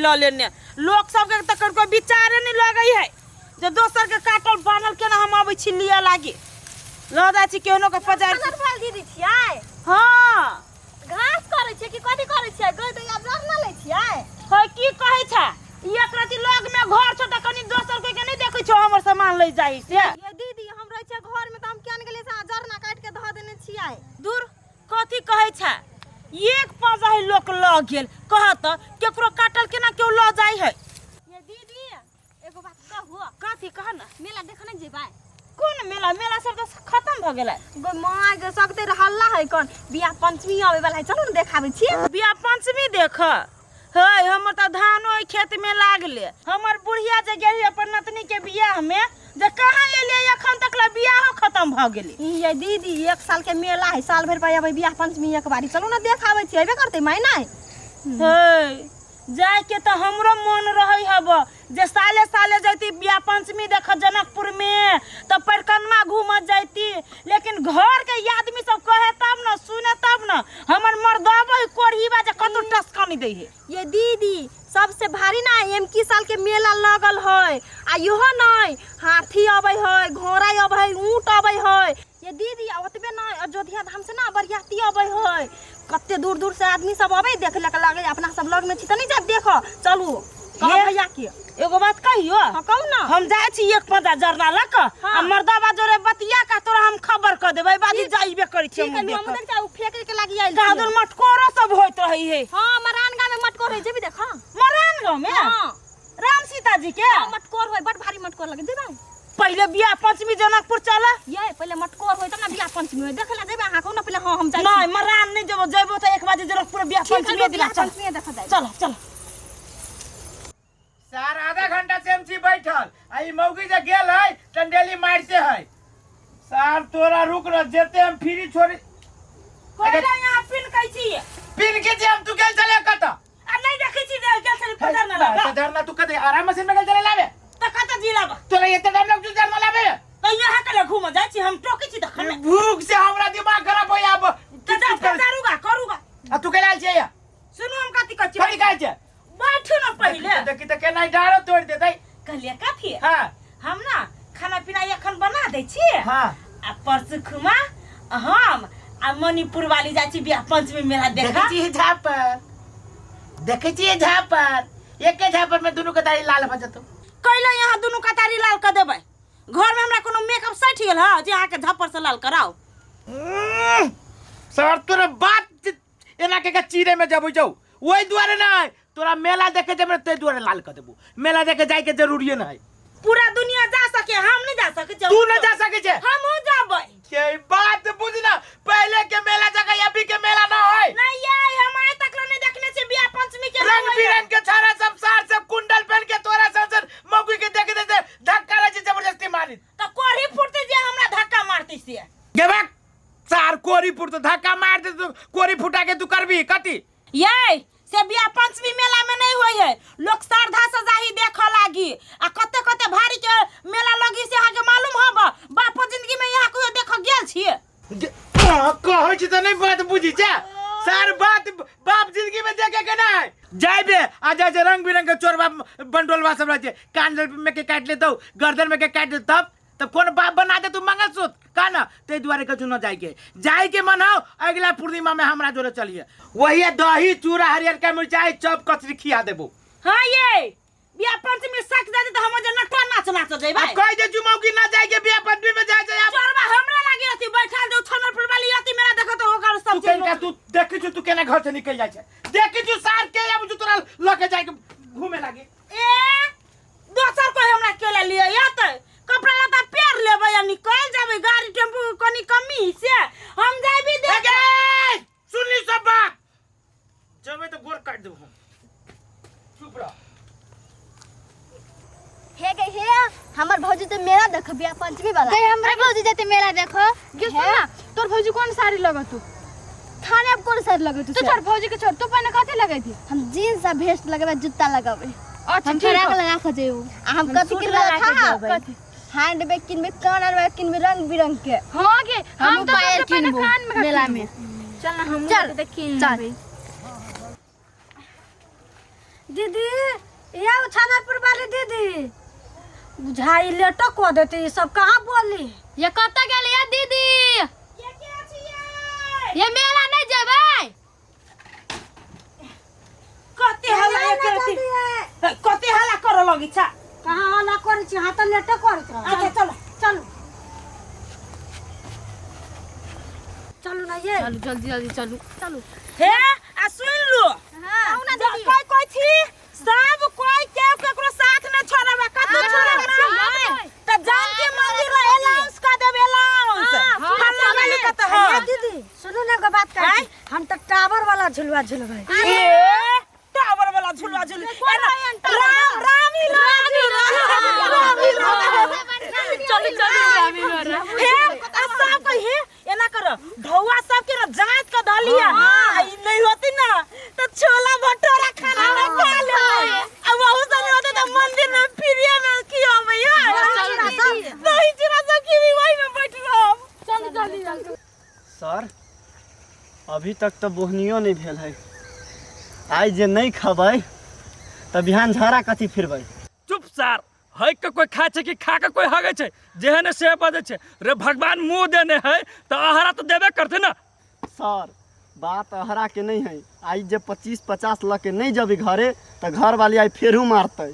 ल लेने लोग सब के त कोई विचारे नहीं लगई है जे दोसर के काटल बनल केना हम आबै छी लिया लागे ल दा छी केनो के पजार फल दीदी छियै। हां घास करे छै कि कथि करे छै गई त अब रखना ले छियै होय की कहै छै एक रति लग में घर छ त कनी दोसर के नहीं देखै छौ हमर सामान ले जाई से ये दीदी हम रहै छै घर में त हम केन गेले से जरना काट के ध देने छियै। दूर कथि कहै छै एक पजाही लोक ल गेल कहत केकरो काटल केना केओ ल जाई है। ये दीदी एगो बात कहू कथि कह न मेला देखने जेबै कोन मेला मेला सब तो खत्म भ गेलै गो माय के सकते हल्ला है कोन बियाह पंचमी आवे वाला है चलू न देखाबै छी बियाह पंचमी देख है हमर त धानो खेत में लागले हमर बुढ़िया जे गेली अपन नतनी के बियाह में जे कहां एले एखन तक ल बियाह खत्म भ गेलै। ये दीदी एक साल के मेला है साल भर पर आबै बियाह पंचमी एक बारी चलू न देखाबै छी एबे करते माय नै हे जाय के त हमरो मन रहै हब जे साले साले जैती बियाह पंचमी देख जनकपुर में त परिक्रमा घूम जाती लेकिन घर के आदमी सब कहे तब न सुने तब न हमर मर्दबा कोढ़ी बा जे कतो टसकानी दे है। ये दीदी सबसे भारी ना एम की साल के मेला लगल है आ इहो नै हाथी आबै है घोड़ा आबै है ऊंट आबै है। ये दीदी ओतबे ना अयोध्या धाम से ना बरियाती आबै है कते दूर दूर से आदमी सब आबै देखे लागे अपना सब लग में छी त नहीं जाब देखो चलू कह भैया के एगो बात कहियो हां कहू ना हम जाय छी एक पता जरना लक आ मर्दबा जोरे बतिया का तोरा हम खबर क देबै बाजी जाइबे करै छी हम देख हम देख फेंक के लागी आइल गादर मटकोरो सब होइत रही है। हां मरान गांव में मटकोर है जेबी देखा मरान गांव में हां राम सीता जी के मटकोर होय बड़ भारी मटकोर लगे देबै पहले बियाह पंचमी जनकपुर चला ये पहले मटकोर होय तब ना बियाह पंचमी होय देखला देबै आहा कहू ना पहले हां हम जाई नहीं मरान नहीं जब जइबो त 1 बजे जनकपुर बियाह पंचमी दिला चल देखा जाई चलो चलो सर आधा घंटा से एमसी बैठल आई मौगी जे गेल है टंडेली मारते है सर तोरा रुक र जेते हम फ्री छोड़ी कोइला यहां पिन कहि छी पिन के जे हम तू गेल चले कत आ नहीं देखै छी गेल चली पदर ना लगा पदर ना तू कदे आराम मशीन में गेल चले लावे त कत जिला बा तोरा एते टाइम लग जू जर लावे त यहां कले घूम जाय छी हम टोकी छी देखन भूख से हमरा दिमाग खराब होय अब त जा करूगा करूगा आ तू केला छे या सुनो हम कथि कहै छी खड़ी काहे छे बैठो ना पहले देखि त केना डारो तोड़ देतै कहलिए कथि हां हम ना खाना पीना एखन बना दै छी हां आ परसु खुमा हम आ मणिपुर वाली जाय छी बियाह पंचमी मेला देखा देखै छी झापर देखै छी झापर एके झापर में दोनों के दाढ़ी लाल भ जतो कैला यहाँ दोनों कतारी लाल कर देबै घर में हमरा कोनो मेकअप सेट गेल ह जे आके झप्पर से लाल कराओ सर तोरा बात एना के चीरे में जब जाऊ ओई द्वारे ना तोरा मेला देखे जब ते द्वारे लाल कर देबू मेला देखे जाय के जरूरी नहीं पूरा दुनिया जा सके हम नहीं जा सके तू न जा सके छे हम हो जाबै के बात बुझना पहले के मेला जगह अभी के मेला ना होय नहीं ये हम आज तक नहीं देखने से बियाह पंचमी के रंग बिरंग के छारा सब सार सब कुंडल पहन के तोरा संसर मौगी के देख दे धक्का रहे जबरदस्ती मारी त कोरी फुटते जे हमरा धक्का मारती से गे बा सार कोरी फुट तो धक्का मार दे तू कोरी फुटा के तू करबी कति ये से बियाह पंचमी मेला में नहीं होय है लोग श्रद्धा से जाही देख लागी आ कते कते भारी के मेला लगी से आगे मालूम होबा बापो जिंदगी में यहाँ कोई देख गेल छिए कहै छी त नहीं बात बुझी छे सर बात बाप जिंदगी में देखे के नहीं जाइबे आ जा रंग बिरंग के चोरबा बंडोलवा सब रहते कान में के काट ले तो गर्दन में के काट ले तब कौन बाप बना दे तू मंगलसूत्र का ना ते द्वारे कछु न जाय के मन हो अगला पूर्णिमा में हमरा जोरे चलिए वही दही चूड़ा हरियर का मिर्चाई चप कचरी खिया देबो हां ये बियाह पंचमी सक जाते त हम जे नटवा नाच जइबे अब कह दे जुमौगी ना जाय के बियाह पंचमी में जाय जाय चोरबा हमरा लागी रहती बैठा दे थनरपुर वाली आती मेरा देखत होकर सब तू केना तू देखि तू केना घर से निकल जाय छे देखि तू सार के अब तू तोरा लके जाय के घूमे लागी ए दोसर कोई हमरा केला लिया यात कपड़ा लता पेर लेबे या निकल जाबे गाड़ी टेम्पू कनी कमी से हम जाइबी देखे सुनली सब बात जबे तो गोर काट देबो चुप रह हे गई हे हमर भौजी तो मेला देख बियाह पंचमी वाला गई हमरा भौजी जते मेला देखो गे सुन ना तोर भौजी कौन साड़ी लगत तू थाने अब कौन साड़ी लगत तू तोर भौजी के छोड़ तू पहले कथि लगाई थी हम जींस आ वेस्ट लगाबे जूता लगाबे अच्छा हम फ्रॉक लगा के जेऊ हम कथि के लगा था हैंड बैग किनबे कानर बैग किनबे रंग बिरंग के हां गे हम तो पायल पहले किनबो कान में मेला में चल ना हम चल देखिए चल दीदी ये छानापुर वाली दीदी बुझाई लेटो को देती सब कहाँ बोली ये कत गेल ये दीदी ये मेला नहीं जेबै कते हल्ला कर लगी छा कहाँ हल्ला करे छी हाथ लेटो करत रह अच्छा चलो चलो चलो ना ये चलू जल्दी जल्दी चलू चलो हे आ सुन लो हां ना दीदी कोई थी सब कोई केकरो साथ न छोड़बा कतो छोड़बा ना त जान के मंदिर रे अलाउंस कर देबे अलाउंस हल्ला वाली कत हो दीदी सुनो ना एगो बात कह हम त टावर वाला झुलवा झुलबै ए टावर वाला झुलवा झुल रामी चलू चलू हे आ सब कोई हे एना कर ढौआ सब के न जांच के धलिया आई नहीं होती ना तो छोला भटूरा खाना में खा ले अब वो सब होते तो मंदिर में फिरिया में की हो भैया नहीं चिरा सब की भी वही में बैठ रहो चलू जल्दी जल्दी सर अभी तक तो बोहनियो नहीं भेल है आई जे नहीं खबै त बिहान झरा कथी फिरबै चुप सार है के कोई खाए छे कि खा के कोई हगे छे जेहने से बजे छे रे भगवान मुंह देने है तो आहारा तो देबे करते ना सर बात अहरा के नहीं है आई जे 25-50 ल के नहीं जबी घरे त घर वाली आई फेरू मारतै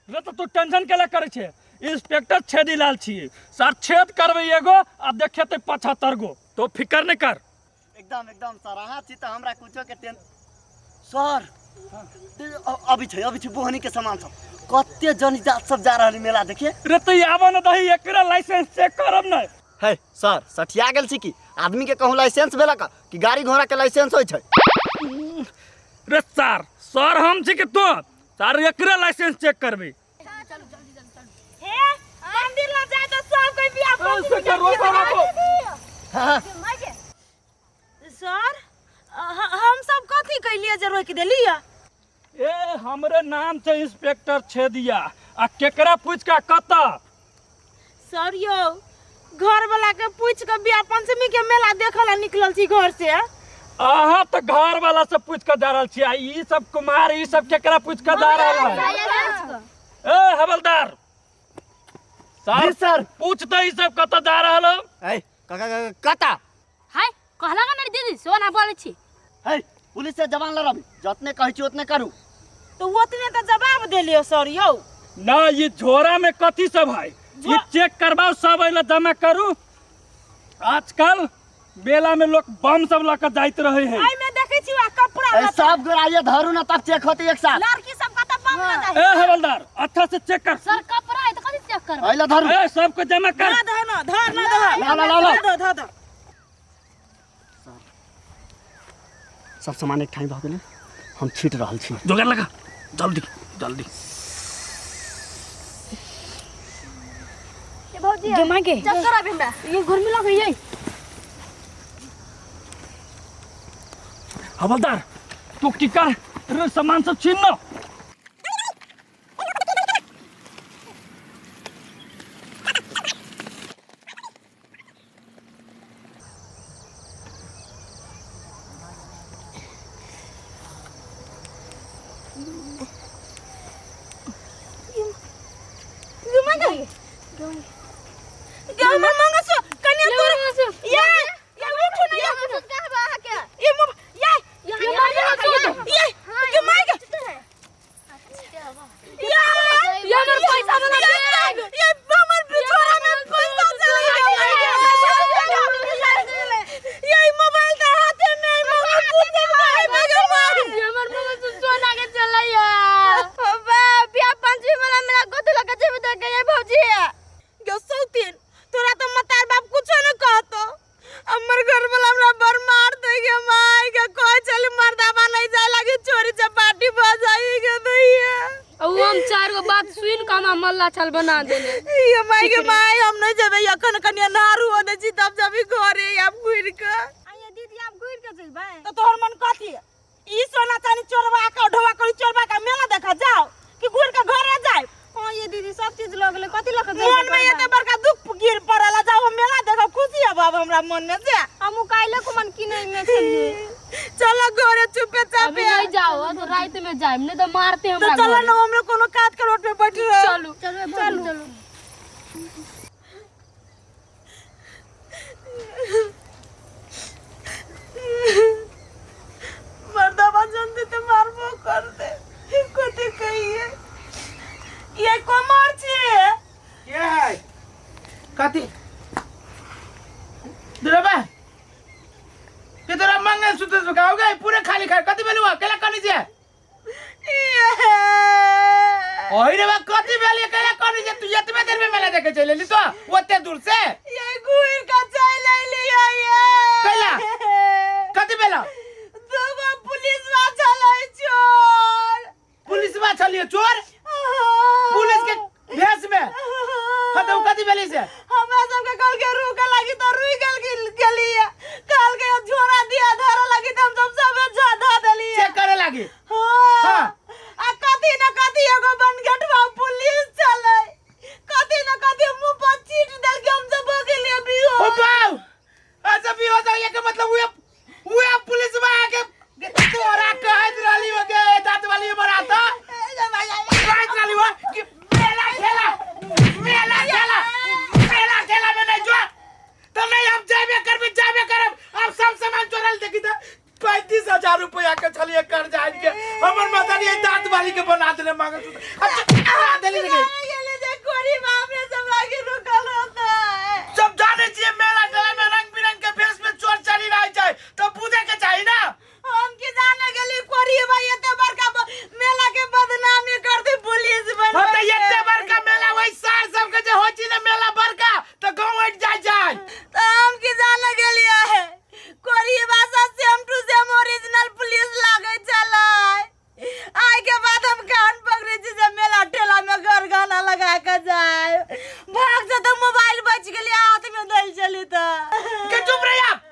रे तो तू टेंशन केला करे छे इंस्पेक्टर छेदी लाल छिए सर छेद करबे एगो आ देखेते 75 गो तो फिकर नहीं कर एकदम एकदम सर अहाँ छी त हमरा कुछो के सर अभी छै बोहनी के सामान सब कते जन जात सब जा रहल मेला देखिए रे तो आबो न दही एकरा लाइसेंस चेक करब न है सर सठिया गेल छी कि आदमी के कहूँ लाइसेंस भेला का कि गाड़ी घोड़ा के लाइसेंस होय छै रे सर हम छी कि तो सर एकरा लाइसेंस चेक करबे हे मंदिर ला जाए तो सब कोई बियाह हां सर हम सब कथी कैलिए जे रोक देलिए ए हमरे नाम से इंस्पेक्टर छेदिया आ केकरा पूछ का कता सर यो घर वाला के पूछ के बियाह पंचमी के मेला देखला निकलल छी घर से अहाँ तो घर वाला से पूछ के जा रहल छी आ ई सब कुमार ई सब केकरा पूछ के जा रहल है ए हवलदार सर पूछ तो ई सब कता जा रहल हो है कता हाय कहला का नहीं दीदी सोना बोले छी है पुलिस से जवान लड़ब जतने कहै छी उतने करू तो ओतने तो जवाब देलियो सर यो ना ये झोरा में कथी सब है ये चेक करवाओ सब अइला जमा करू आजकल मेला में लोग बम सब लक जाइत रहे है आई में देखै छी आ कपड़ा ए सब गोराइए धरू ना तब चेक होते एक साथ लड़की सब का बम ना जाए ए हवलदार अच्छा से चेक कर सर कपड़ा है तो कथि चेक कर आइला धरू ए सबको जमा कर धर ना धर ला धर सब सामान एक ठाई भ गेलै हम छीट रहल छी जोगाड़ लगा जल्दी जल्दी ये भौजी जमा के चेक करा हमरा ये घर में लगे यही हवलदार तू की कर रे सामान सब छीन लो मल्ला चल बना देले ये माई के माई हम नहीं जेबे यखन कनिया नारू हो दे छी तब जबी घरे अब घुर के आइए दीदी आप घुर के जइबै तो तोहर मन कथी ई सोना चांदी चोरवा के ढोवा करी चोरवा का मेला देखा जाओ कि घुर के घरे जाए हां ये दीदी सब चीज ल गेलै कथि ल के मन में एते बड़का दुख गिर पड़ला जाओ मेला देखो खुशी अब हमरा मन में से हमु काइले को मन किनै में छलिए चलो घरे चुपे अभी चापे नहीं जाओ तो रात में जाए नहीं तो मारते तो हमरा चलो घरे। ना हम लोग कोनो काट के रोड पे बैठ रहे चलो चलो मर्दाबा जल्दी तो मारबो कर दे कथी कहिए ये कमर छे क्या है कथी दुराबा के तोरा मंगल सूत्र सुखाओ गए पूरे खाली खा कथी बेलुआ केला कनी जे ओही रे बा कथी बेलिए केला कनी जे तू एतबे देर में मेला देखे चले ली तो ओते दूर से ये गुइर का चाय ले लिया ये केला कथी बेला दुगो पुलिस वा चलै चोर पुलिस बा चलिए चोर पुलिस के भेष में हतो कथी बेली से हमरा सबके कल के रुके लगी तो रुई गेलिए कल के झोरा दिया धरा लगी तो हम सब धा देलिए चेक करे लागी हां आ कथी न कथी एगो बनगटवा पुलिस चलै कथी न कथी मुंह पर चीट देल के हम सब गेलिए बियो ओ बाऊ अच्छा भी हो जाए के मतलब वो पुलिस में आके तोरा कहत रहली हो के दांत वाली बराता कहत रहली हो कि मेला खेला में नहीं जो तो नहीं हम जाबे करब अब सब सामान चोरल देखी तो 35,000 रुपया के चलिए कर जाए के हमर मदर ये दांत वाली के बना देले मांगे अच्छा देली रे गेले जे कोरी बाप रे सब लागे रुकल होता है सब जाने चाहिए मेला टेला में रंग बिरंग के भेष में चोर चली रह जाए तो पूजे के चाहिए ना हम की जाने गेली कोरी भाई एते बड़का मेला के बदनामी कर दी पुलिस बन हो तो एते बड़का मेला वही सार सब के जे होची ना मेला बड़का तो गांव हट जाए तो हम की जाने गेली है कोरी भाषा same to same original police लागे चलाए आई के बाद हम कान पकड़े छी जे मेला ठेला में घर गाना लगा के जाए भाग से तो मोबाइल बच गेली हाथ में दल चली तो के चुप रह आप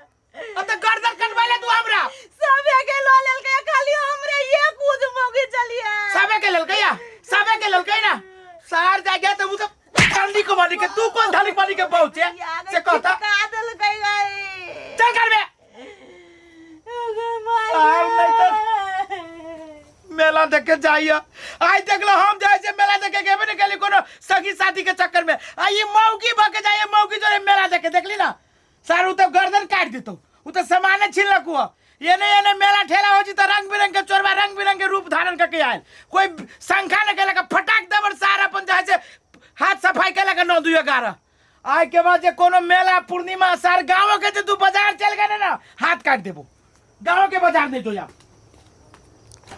अब तो गर्दन कटवाले तू हमरा सबे के लो लेल के खाली हमरे ये कूद मोगी चलिए सबे के ललकई ना सार जागे तो वो तो ठंडी को मानी के तू कौन धानी पानी के पहुंचे से कहता का दल कई गई चल कर बे सार नहीं तो मेला देखे जाइए आज देख लो हम जाए से मेला देखे गेबे नहीं केली कोनो सगी शादी के चक्कर में आ ये मौकी भके जाइए मौकी जो मेला देखे देखली ना सार उ तो गर्दन काट देतो उ तो सामान छिलक हुआ ये नहीं मेला ठेला हो जी तो रंग बिरंग के चोरबा रंग बिरंग के रूप धारण करके आयल कोई संख्या न केला का फटाक देवर सारा अपन जाए से हाथ सफाई केला का 9-2-11 आज के बाद जे कोनो मेला पूर्णिमा सार गांव के जे तू बाजार चल गए ना हाथ काट देबो गांव के बाजार नहीं तो जा